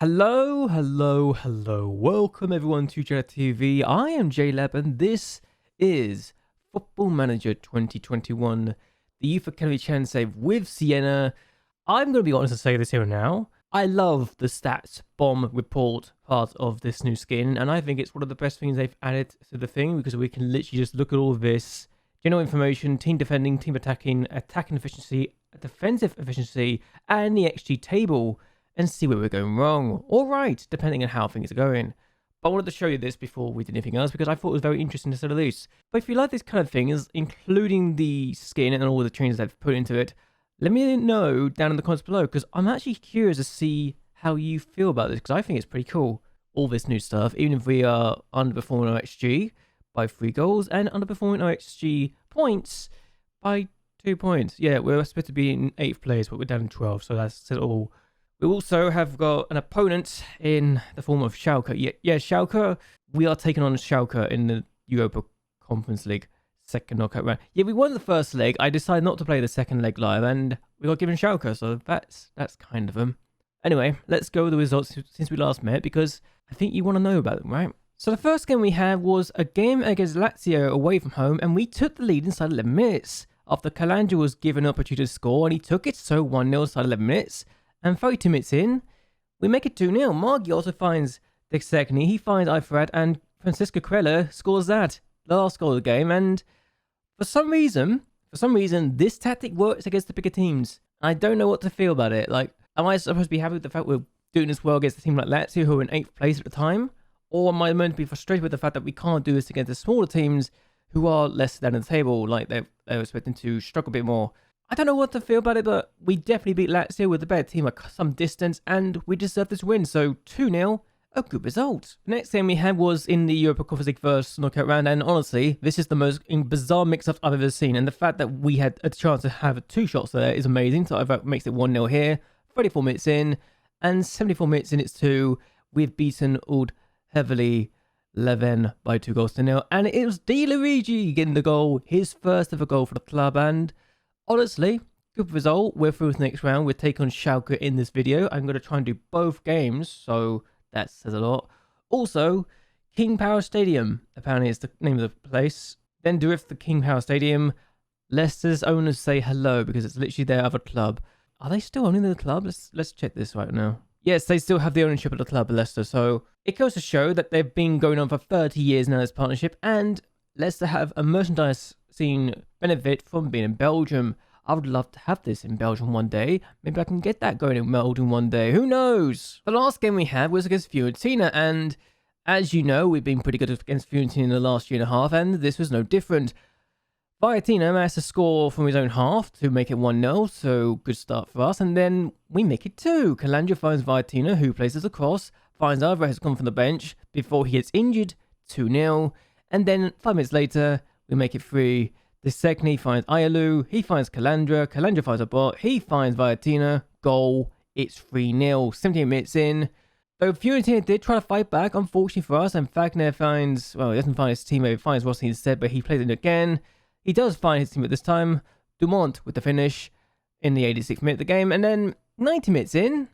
Hello, hello, hello. Welcome everyone to JLABTV. I am JLAB and this is Football Manager 2021, the Youth Academy Challenge save with Siena. I'm going to be honest and say this here now. I love the stats bomb report part of this new skin, and I think it's one of the best things they've added to the thing because we can literally just look at all of this general information, team defending, team attacking, attacking efficiency, defensive efficiency, and the XG table, and see where we're going wrong or right, depending on how things are going. But I wanted to show you this before we did anything else because I thought it was very interesting to say the least. But if you like this kind of things, including the skin and all the changes I've put into it, let me know down in the comments below because I'm actually curious to see how you feel about this because I think it's pretty cool. All this new stuff, even if we are underperforming our XG by 3 goals and underperforming our XG points by 2 points. Yeah, we're supposed to be in 8th place, but we're down in 12th, so that's it all. We also have got an opponent in the form of Schalke. Yeah, Schalke. We are taking on Schalke in the Europa Conference League second knockout round. Yeah, we won the first leg. I decided not to play the second leg live, and we got given Schalke, so that's kind of them. Anyway, let's go with the results since we last met, because I think you want to know about them, right? So the first game we had was a game against Lazio away from home, and we took the lead inside 11 minutes. After Calandra was given an opportunity to score, and he took it, so 1-0 inside 11 minutes. And 32 minutes in, we make it 2-0. Margi also finds the second. He finds Oud-Heverlee, and Francisco Quella scores that. The last goal of the game. And for some reason, this tactic works against the bigger teams. I don't know what to feel about it. Like, am I supposed to be happy with the fact we're doing this well against a team like Lazio, who are in 8th place at the time? Or am I meant to be frustrated with the fact that we can't do this against the smaller teams who are less down in the table? Like, they're expecting to struggle a bit more. I don't know what to feel about it, but we definitely beat Lazio with a better team at some distance, and we deserve this win. So 2-0, a good result. The next game we had was in the Europa Conference League first knockout round, and honestly, this is the most bizarre mix-up I've ever seen. And the fact that we had a chance to have 2 shots there is amazing. So that makes it 1-0 here. 34 minutes in, and 74 minutes in it's 2. We've beaten Oud-Heverlee Leven by 2-0, and it was Di Luigi getting the goal, his first ever goal for the club, and honestly, good result. We're through to the next round. We're taking on Schalke in this video. I'm going to try and do both games, so that says a lot. Also, King Power Stadium, apparently is the name of the place. Then drift the King Power Stadium. Leicester's owners say hello because it's literally their other club. Are they still owning the club? Let's check this right now. Yes, they still have the ownership of the club, Leicester. So it goes to show that they've been going on for 30 years now, this partnership, and Leicester have a merchandise scene benefit from being in Belgium. I would love to have this in Belgium one day. Maybe I can get that going in Belgium one day. Who knows? The last game we had was against Fiorentina, and as you know, we've been pretty good against Fiorentina in the last year and a half, and this was no different. Viatina managed to score from his own half to make it 1-0, so good start for us, and then we make it 2. Calandra finds Viatina, who places a cross, finds Alvarez has come from the bench before he gets injured, 2-0, and then 5 minutes later, we make it 3. The second he finds Ayalu, he finds Calandra, Calandra finds a bot, he finds Viatina, goal, it's 3-0, 17 minutes in. Though Fiorentina did try to fight back, unfortunately for us, and Fagner finds, well, he doesn't find his teammate, he finds Rossi instead, but he plays it again. He does find his teammate this time, Dumont with the finish in the 86th minute of the game, and then 90 minutes in,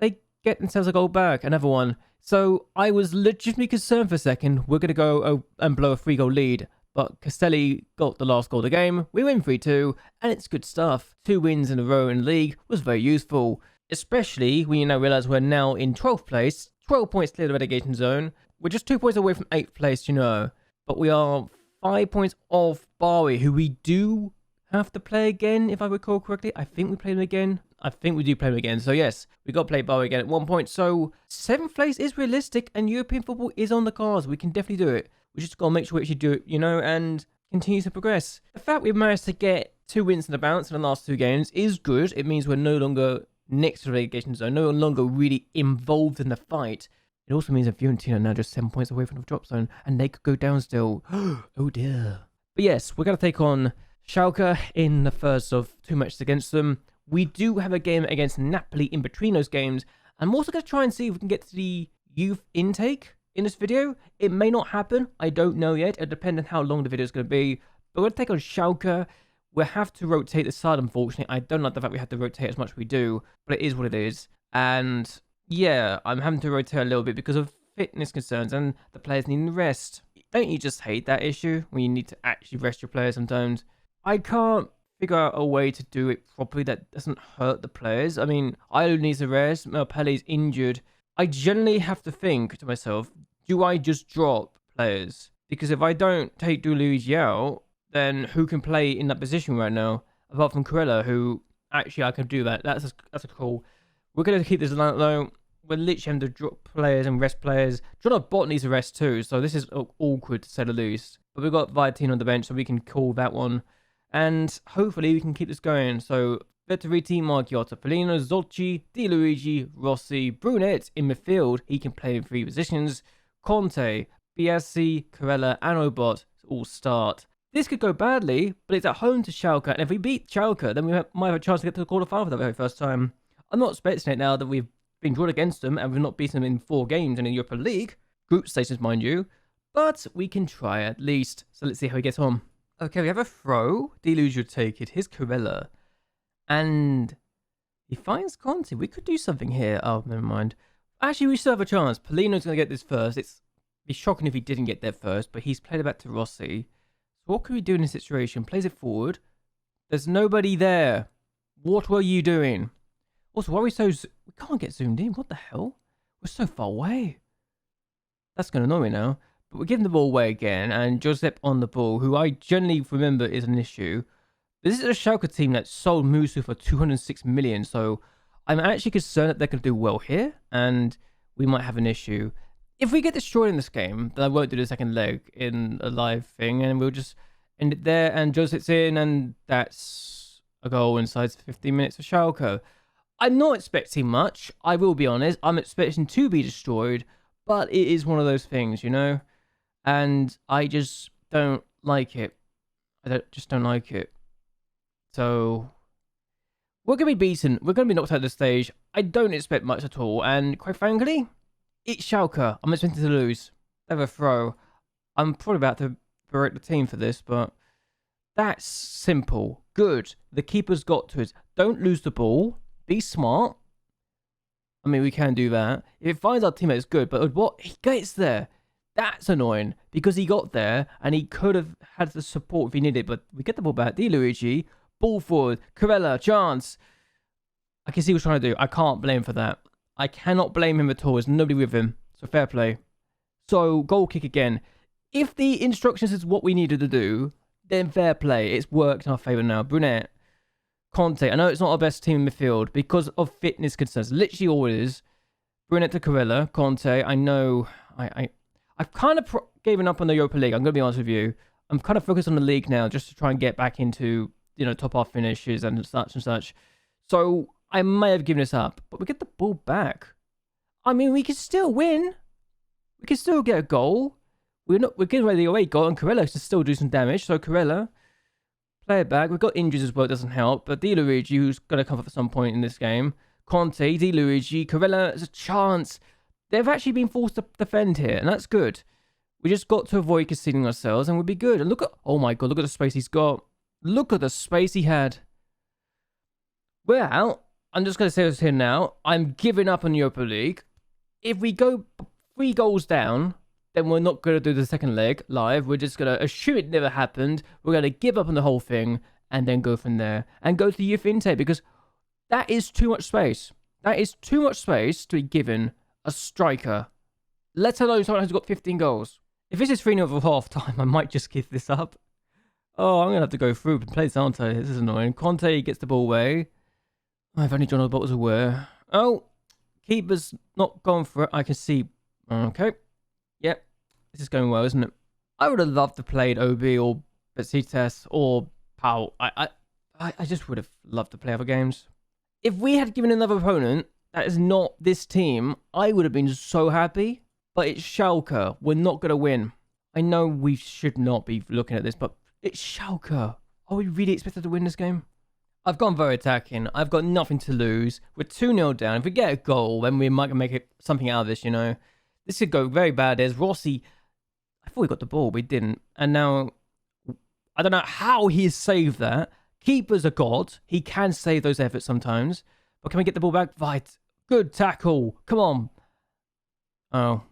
they get themselves a goal back, another one. So I was legitimately concerned for a second, we're going to go and blow a 3-goal lead. But Castelli got the last goal of the game. We win 3-2, and it's good stuff. 2 wins in a row in the league was very useful, especially when you now realise we're now in 12th place, 12 points clear of the relegation zone. We're just 2 points away from 8th place, you know. But we are 5 points off Bari, who we do have to play again, if I recall correctly. I think we play them again. I think we do play them again. So yes, we got to play Bari again at 1 point. So 7th place is realistic, and European football is on the cards. We can definitely do it. We just got to make sure we actually do it, you know, and continue to progress. The fact we've managed to get 2 wins in the bounce in the last 2 games is good. It means we're no longer next to the relegation zone, no longer really involved in the fight. It also means that Fiorentina are now just 7 points away from the drop zone, and they could go down still. Oh dear. But yes, we're going to take on Schalke in the first of 2 matches against them. We do have a game against Napoli in between those games. I'm also going to try and see if we can get to the youth intake in this video. It may not happen. I don't know yet. It depends on how long the video is going to be. But we're going to take on Schalke. We'll have to rotate the side, unfortunately. I don't like the fact we have to rotate as much as we do, but it is what it is. And Yeah, I'm having to rotate a little bit because of fitness concerns and the players needing rest. Don't you just hate that issue when you need to actually rest your players sometimes? I can't figure out a way to do it properly that doesn't hurt the players. I mean, Ireland needs a rest, Pele's injured. I generally have to think to myself, do I just drop players? Because if I don't take Luigi out, then who can play in that position right now? Apart from Corella, who actually I can do that. That's a call. We're going to keep this low. We're literally having to drop players and rest players. John Bot needs a rest too, so this is awkward to say the least. But we've got Viatine on the bench, so we can call that one. And hopefully we can keep this going. So Vetteriti, Margiotta, Polino, Zocchi, Di Luigi, Rossi, Brunet in midfield. He can play in 3 positions. Conte, Biasi, Corella, and Obot all start. This could go badly, but it's at home to Schalke. And if we beat Schalke, then we might have a chance to get to the quarterfinal for the very first time. I'm not expecting it now that we've been drawn against them and we've not beaten them in 4 games in the Europa League. Group status, mind you. But we can try at least. So let's see how he gets on. Okay, we have a throw. Deluge would take it. Here's Corella. And he finds Conte. We could do something here. Oh, never mind. Actually, we still have a chance. Polino's going to get this first. It'd be shocking if he didn't get there first, but he's played it back to Rossi. So what can we do in this situation? Plays it forward. There's nobody there. What were you doing? Also, why are we so... We can't get zoomed in. What the hell? We're so far away. That's going to annoy me now. But we're giving the ball away again. And Josep on the ball, who I generally remember is an issue. This is a Schalke team that sold Musu for 206 million. So I'm actually concerned that they're going to do well here. And we might have an issue. If we get destroyed in this game, then I won't do the second leg in a live thing. And we'll just end it there. And Joseph's in. And that's a goal inside 15 minutes for Schalke. I'm not expecting much, I will be honest. I'm expecting to be destroyed, but it is one of those things, you know? And I just don't like it. Just don't like it. So, we're going to be beaten. We're going to be knocked out of the stage. I don't expect much at all. And quite frankly, it's Schalke. I'm expecting to lose. They have a throw. I'm probably about to berate the team for this, but that's simple. Good. The keeper's got to it. Don't lose the ball. Be smart. I mean, we can do that. If it finds our teammate, it's good. But what? He gets there. That's annoying. Because he got there and he could have had the support if he needed it. But we get the ball back. Di Luigi. Ball forward. Corella. Chance. I can see what he's trying to do. I can't blame him for that. I cannot blame him at all. There's nobody with him. So fair play. So goal kick again. If the instructions is what we needed to do, then fair play. It's worked in our favour now. Brunet. Conte. I know it's not our best team in midfield because of fitness concerns. Literally all it is. Brunet to Corella. Conte. I know. I've kind of given up on the Europa League. I'm going to be honest with you. I'm kind of focused on the league now just to try and get back into, you know, top half finishes and such and such. So I may have given this up. But we get the ball back. I mean, we can still win. We can still get a goal. We're getting ready the away goal and Corella to still do some damage. So Corella. Play it back. We've got injuries as well. It doesn't help. But Di Luigi, who's going to come up at some point in this game. Conte, Di Luigi, Corella, there's a chance. They've actually been forced to defend here. And that's good. We just got to avoid conceding ourselves and we'll be good. And look at... Oh my god. Look at the space he's got. Look at the space he had. Well, I'm just going to say this here now. I'm giving up on the Europa League. If we go 3 goals down... then we're not going to do the second leg live. We're just going to assume it never happened. We're going to give up on the whole thing and then go from there and go to the youth intake because that is too much space. That is too much space to be given a striker, let alone someone who's got 15 goals. If this is 3-0 for half time, I might just give this up. Oh, I'm going to have to go through and play this, aren't I? This is annoying. Conte gets the ball away. If only John Old was aware. Oh, keeper's not gone for it. I can see. Okay. Yep, this is going well, isn't it? I would have loved to play OB or Besiktas or Pau. I just would have loved to play other games. If we had given another opponent that is not this team, I would have been so happy. But it's Schalke. We're not going to win. I know we should not be looking at this, but it's Schalke. Are we really expected to win this game? I've gone very attacking. I've got nothing to lose. We're 2-0 down. If we get a goal, then we might make it something out of this, you know. This could go very bad. There's Rossi. I thought we got the ball. We didn't. And now, I don't know how he has saved that. Keeper's a god. He can save those efforts sometimes. But can we get the ball back? Right. Good tackle. Come on. Oh.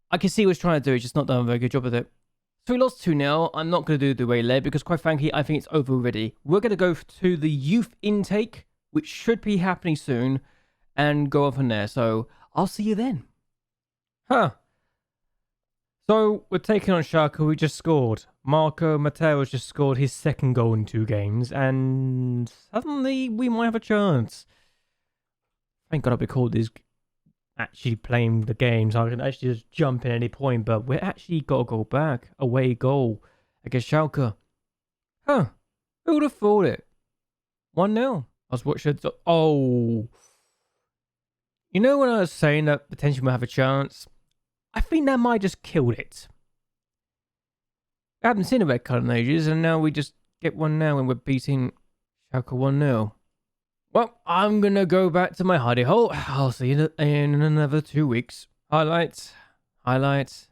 I can see what he's trying to do. He's just not done a very good job with it. So we lost 2-0. I'm not going to do the away leg because, quite frankly, I think it's over already. We're going to go to the youth intake, which should be happening soon, and go on from there. So I'll see you then. Huh. So we're taking on Schalke. We just scored. Marco Matteo has just scored his second goal in 2 games, and suddenly we might have a chance. Thank God I'll be called this actually playing the game, so I can actually just jump in at any point, but we actually got to go back. Away goal against Schalke. Huh. Who would have thought it? 1-0. I was watching... Oh. You know when I was saying that potentially we'll have a chance? I think that might just killed it. I haven't seen a red card in ages, and now we just get one now and we're beating Schalke 1-0. Well, I'm going to go back to my hidey hole. I'll see you in another 2 weeks. Highlights. Highlights.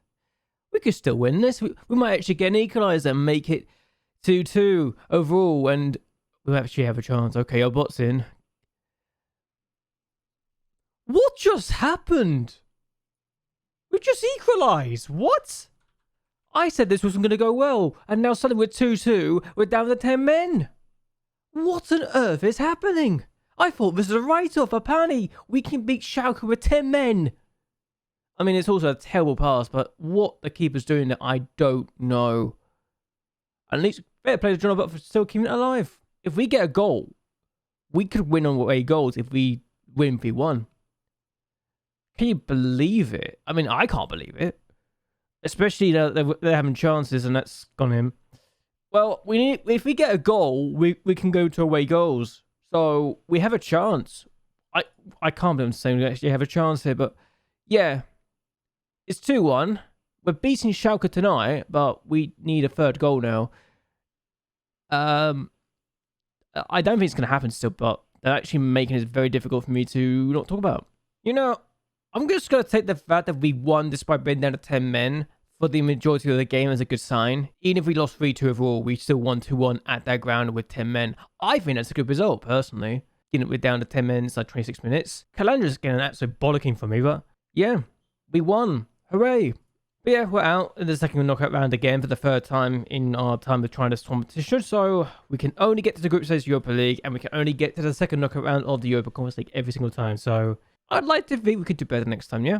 We could still win this. We might actually get an equaliser and make it 2-2 overall, and we'll actually have a chance. Okay, our bot's in. What just happened? We just equalised. What? I said this wasn't going to go well, and now suddenly we're 2-2. We're down to 10 men. What on earth is happening? I thought this was a write-off. Apparently, we can beat Schalke with 10 men. I mean, it's also a terrible pass, but what the keeper's doing there, I don't know. At least, better play to John But for still keeping it alive. If we get a goal, we could win on away goals if we win 3-1. Can you believe it? I mean, I can't believe it. Especially that they're having chances and that's gone in. Well, if we get a goal, we can go to away goals. So we have a chance. I can't believe I'm saying we actually have a chance here, but yeah. It's 2-1. We're beating Schalke tonight, but we need a third goal now. I don't think it's going to happen still, but they're actually making it very difficult for me to not talk about. You know, I'm just going to take the fact that we won despite being down to 10 men for the majority of the game as a good sign. Even if we lost 3-2 overall, we still won 2-1 at that ground with 10 men. I think that's a good result, personally. Given we're down to 10 men, it's like 26 minutes. Calandra's getting an absolute bollocking from me, but yeah, we won. Hooray. But yeah, we're out in the second knockout round again for the third time in our time of trying this competition. So we can only get to the group stage Europa League, and we can only get to the second knockout round of the Europa Conference League every single time. So I'd like to think we could do better next time, yeah?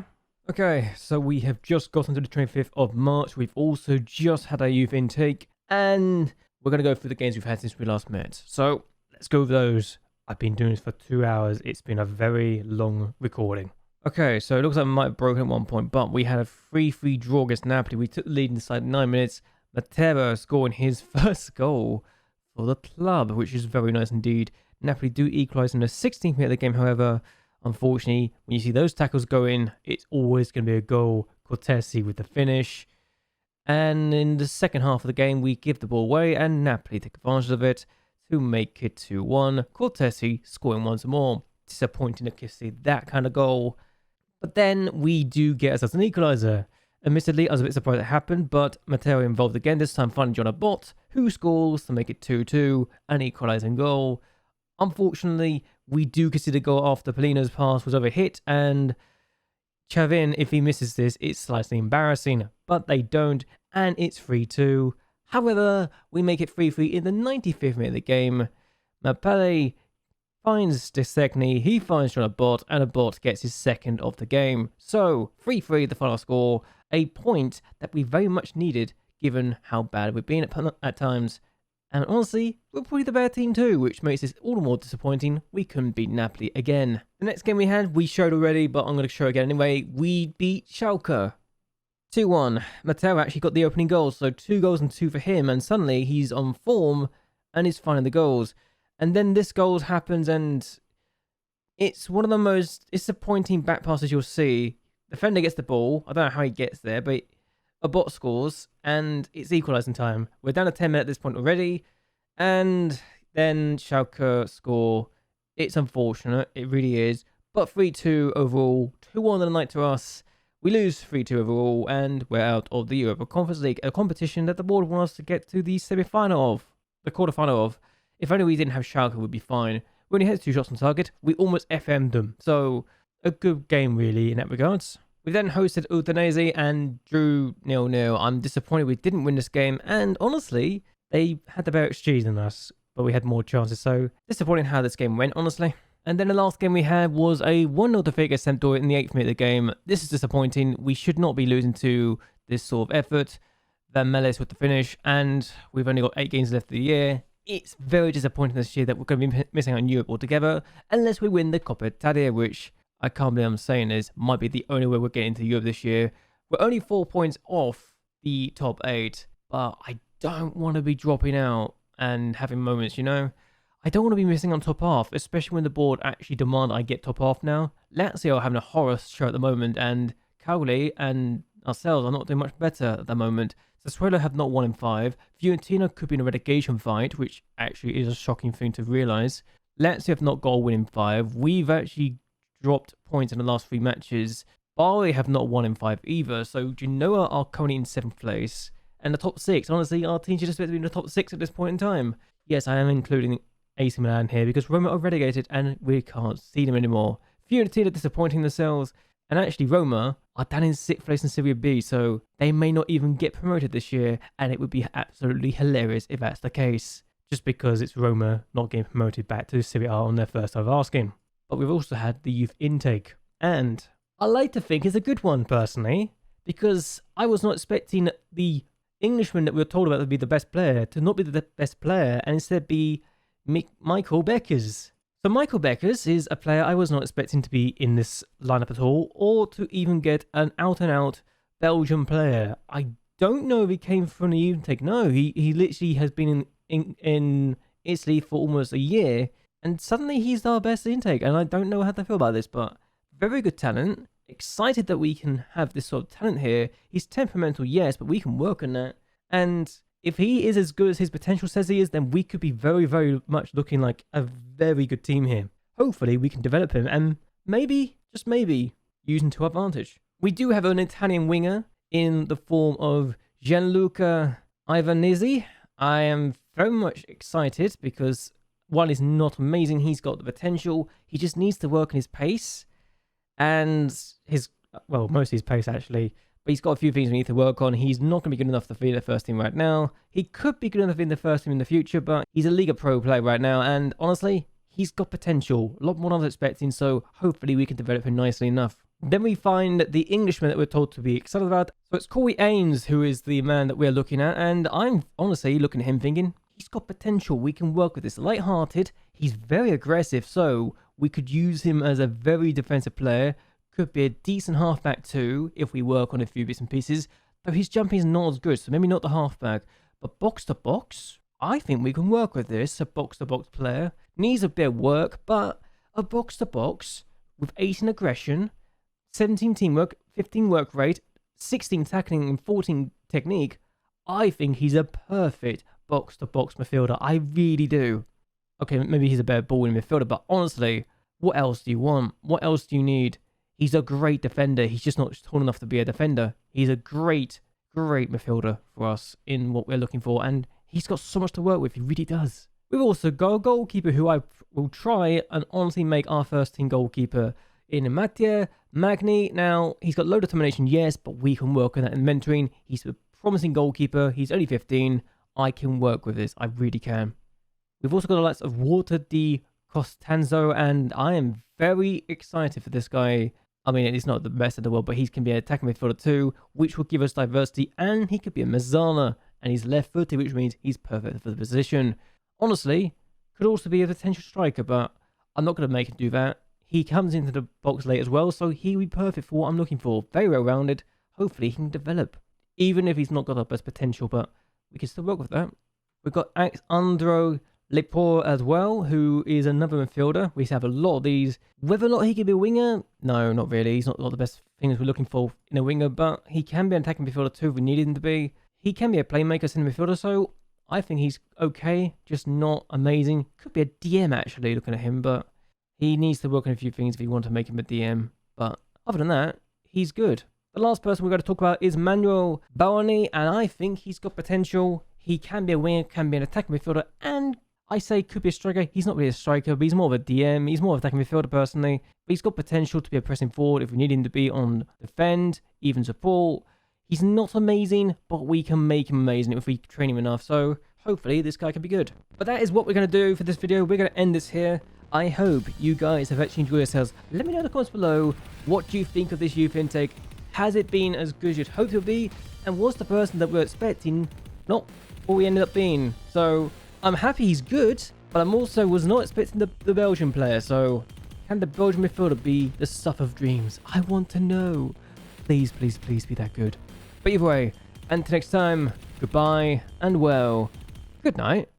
Okay, so we have just gotten to the 25th of March. We've also just had our youth intake, and we're going to go through the games we've had since we last met. So let's go over those. I've been doing this for 2 hours. It's been a very long recording. Okay, so it looks like we might have broken at one point, but we had a 3-3 draw against Napoli. We took the lead inside 9 minutes. Matera scoring his first goal for the club, which is very nice indeed. Napoli do equalise in the 16th minute of the game, however. Unfortunately, when you see those tackles go in, it's always going to be a goal. Cortesi with the finish. And in the second half of the game, we give the ball away, and Napoli take advantage of it to make it 2-1. Cortesi scoring once more. Disappointing to see that kind of goal. But then we do get ourselves an equaliser. Admittedly, I was a bit surprised it happened, but Matteo involved again, this time finding John Bot, who scores to make it 2-2, an equalising goal. Unfortunately, we do consider goal after Polino's pass was overhit, and Chavin, if he misses this, it's slightly embarrassing, but they don't, and it's 3-2. However, we make it 3-3 in the 95th minute of the game. Mapale finds Desegni, he finds John Bot, and a Bot gets his second of the game. So, 3-3 the final score, a point that we very much needed given how bad we've been at times. And honestly, we're probably the better team too, which makes this all the more disappointing. We couldn't beat Napoli again. The next game we had, we showed already, but I'm going to show again anyway. We beat Schalke 2-1. Matteo actually got the opening goal, so 2 goals and 2 for him, and suddenly he's on form and he's finding the goals. And then this goal happens, and it's one of the most disappointing back passes you'll see. Defender gets the ball. I don't know how he gets there, but a Bot scores, and it's equalising time. We're down to 10 minutes at this point already, and then Schalke score. It's unfortunate, it really is, but 3-2 overall, 2-1 on the night to us. We lose 3-2 overall, and we're out of the Europa Conference League, a competition that the board wants us to get to the semi-final of, the quarter-final of. If only we didn't have Schalke, we'd be fine. We only had 2 shots on target. We almost FM'd them. So, a good game really in that regards. We then hosted Oud-Heverlee and drew 0-0. I'm disappointed we didn't win this game, and honestly, they had the better XG than us, but we had more chances, so disappointing how this game went, honestly. And then the last game we had was a 1-0 defeat against Sampdoria in the 8th minute of the game. This is disappointing. We should not be losing to this sort of effort. Van Melis with the finish, and we've only got 8 games left of the year. It's very disappointing this year that we're going to be missing out on Europe altogether, unless we win the Coppa Italia, which I can't believe I'm saying this, might be the only way we're getting into Europe this year. We're only 4 points off the top 8, but I don't want to be dropping out and having moments, you know? I don't want to be missing on top half, especially when the board actually demand I get top half now. Lazio are having a horror show at the moment, and Cagliari and ourselves are not doing much better at the moment. Sassuolo have not won in 5. Fiorentina could be in a relegation fight, which actually is a shocking thing to realise. Lazio have not got a win in 5. We've actually dropped points in the last 3 matches. Bari have not won in 5 either, so Genoa are currently in 7th place. And the top 6, honestly, our team should expect to be in the top 6 at this point in time. Yes, I am including AC Milan here because Roma are relegated and we can't see them anymore. Fiorentina disappointing themselves, and actually Roma are down in 6th place in Serie B, so they may not even get promoted this year, and it would be absolutely hilarious if that's the case, just because it's Roma not getting promoted back to Serie A on their first time of asking. But we've also had the youth intake, and I like to think it's a good one personally, because I was not expecting the Englishman that we were told about to be the best player to not be the best player, and instead be Michael Beckers. So Michael Beckers is a player I was not expecting to be in this lineup at all, or to even get an out-and-out Belgian player. I don't know if he came from the youth intake. No, he literally has been in Italy for almost a year, and suddenly he's our best intake, and I don't know how to feel about this, but very good talent. Excited that we can have this sort of talent here. He's temperamental, yes, but we can work on that. And if he is as good as his potential says he is, then we could be very, very much looking like a very good team here. Hopefully, we can develop him and maybe, just maybe, use him to our advantage. We do have an Italian winger in the form of Gianluca Ivanizzi. I am very much excited because while he's not amazing, he's got the potential. He just needs to work on his pace and mostly his pace actually. But he's got a few things we need to work on. He's not going to be good enough to be the first team right now. He could be good enough in the first team in the future, but he's a Liga Pro player right now. And honestly, he's got potential. A lot more than I was expecting, so hopefully we can develop him nicely enough. Then we find the Englishman that we're told to be excited about. So it's Corey Ames who is the man that we're looking at. And I'm honestly looking at him thinking, he's got potential. We can work with this. Light-hearted. He's very aggressive, so we could use him as a very defensive player. Could be a decent halfback too, if we work on a few bits and pieces. Though his jumping is not as good, so maybe not the halfback. But box to box, I think we can work with this. A box to box player needs a bit of work, but a box to box with 18 aggression, 17 teamwork, 15 work rate, 16 tackling, and 14 technique. I think he's a perfect box to box midfielder. I really do. Okay, maybe he's a better ball in midfielder, but honestly, what else do you want? What else do you need? He's a great defender. He's just not tall enough to be a defender. He's a great, great midfielder for us in what we're looking for. And he's got so much to work with. He really does. We've also got a goalkeeper who I will try and honestly make our first team goalkeeper in Mattia Magni. Now, he's got low determination, yes, but we can work on that in mentoring. He's a promising goalkeeper. He's only 15. I can work with this. I really can. We've also got the likes of Walter Di Costanzo, and I am very excited for this guy. I mean, he's not the best in the world, but he can be an attacking midfielder too, which will give us diversity, and he could be a mezzala, and he's left-footed, which means he's perfect for the position. Honestly, could also be a potential striker, but I'm not going to make him do that. He comes into the box late as well, so he'll be perfect for what I'm looking for. Very well-rounded. Hopefully, he can develop, even if he's not got the best potential, but we can still work with that. We've got Alexandro Lepore as well, who is another midfielder. We have a lot of these. Whether or not he can be a winger, no, not really. He's not got the best things we're looking for in a winger, but he can be an attacking midfielder too if we need him to be. He can be a playmaker in the midfielder, so I think he's okay, just not amazing. Could be a DM actually, looking at him, but he needs to work on a few things if you want to make him a DM. But other than that, he's good. The last person we're going to talk about is Manuel Bauerni, and I think he's got potential. He can be a winger, can be an attacking midfielder, and I say could be a striker. He's not really a striker, but he's more of a DM. He's more of a attacking midfielder personally. But he's got potential to be a pressing forward if we need him to be on defend, even support. He's not amazing, but we can make him amazing if we train him enough. So hopefully this guy can be good. But that is what we're going to do for this video. We're going to end this here. I hope you guys have actually enjoyed yourselves. Let me know in the comments below, what do you think of this youth intake? Has it been as good as you'd hoped it would be? And was the person that we were expecting not what we ended up being? So I'm happy he's good, but I'm also was not expecting the Belgian player. So can the Belgian midfielder be the stuff of dreams? I want to know. Please, please, please be that good. But either way, until next time, goodbye and well, good night.